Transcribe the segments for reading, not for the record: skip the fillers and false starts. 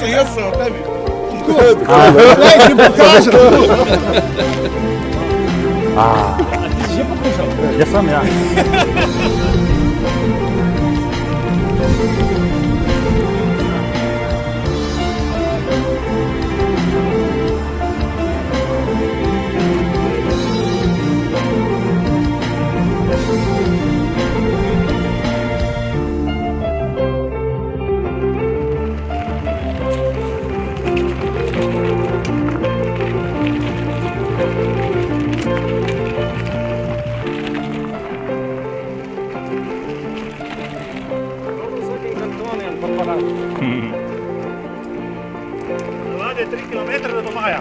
Jesam o tebi. Daj ti pokažem. A ti si že pokúšal? Ja som ja. Vlade 3 km do Maja.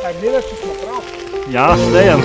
A gledaš, če smo prav? Ja, štejem.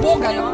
Boga, ja.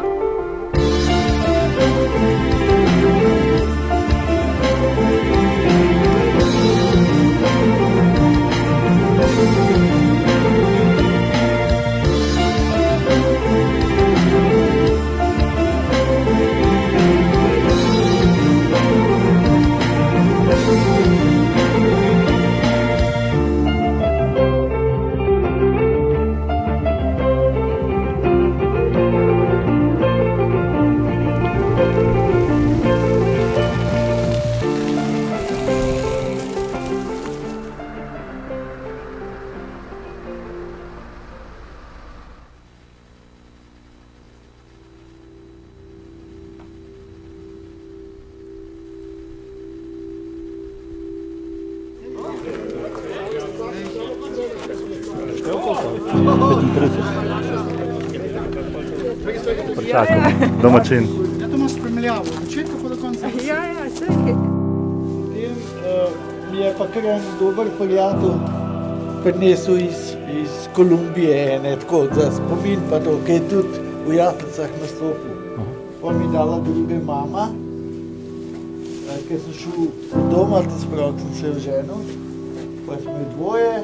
Початок. Домачин. Я думаю, спрямляв від початку до кінця. Ja, zeker. Mi je pa kar en dober prijatelj prinesel iz Kolumbije, ene tako za spomin, pa to, ki je tudi v Jaslicah nastopil. Pa mi dala druge mama, ker sem šel doma, to sprav, sem se oženil, pa smo jih dvoje.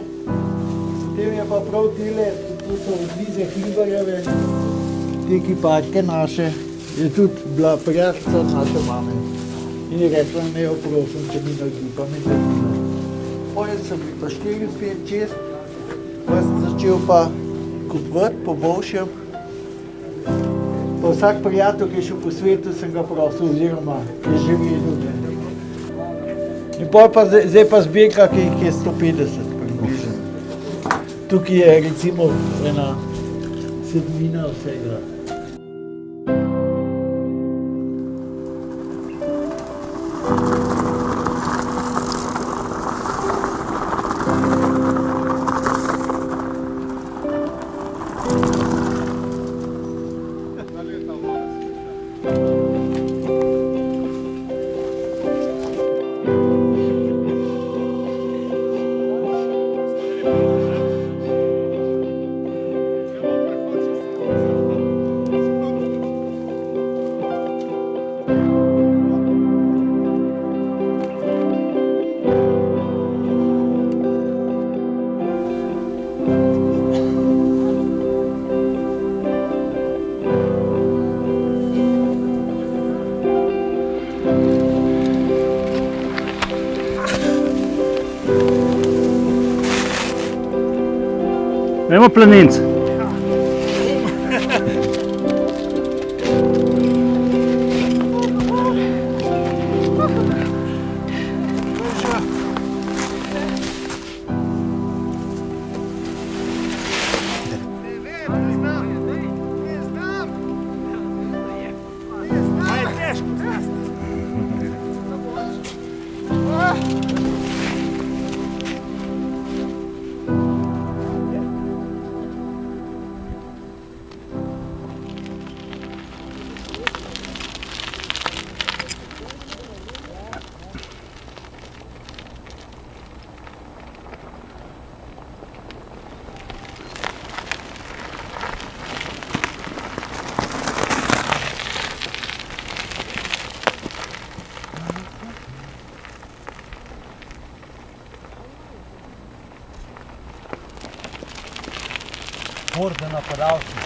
Potem je pa prav tele, to so Lize Hribarjeve, te kiparke naše, je tudi bila prijateljica naše mame. In je rekla, ne jo prosim, če mi naredi, pa mi naredi. Potem sem bil pa 4, 5, 6, pa sem začel pa kupovati po Bolšjem. Pa vsak prijatelj, ki je šel po svetu, sem ga prosil, oziroma je že vedel. In potem pa zdaj pa zbirka, ki je 150 približno. Tukaj je recimo ena sedmina vsega. Nemo planinc. Horde napadalcev.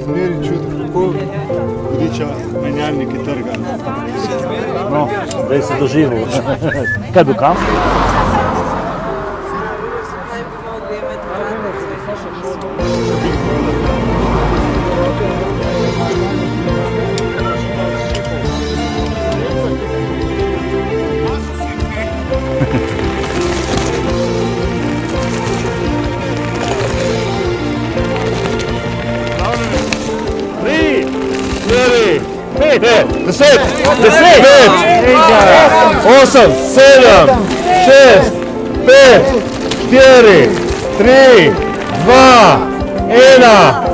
Zmeri čudo, kako hudiča menjalniki trga. No, zdaj si doživel. Kaj bil kam? Deset, 8, 7, 6, 5, 4, 3, 2, 1.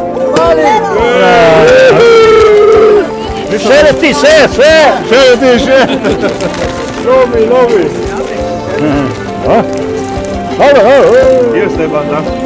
Še leti, še. Lovi. Dobro, Kje ste, banda?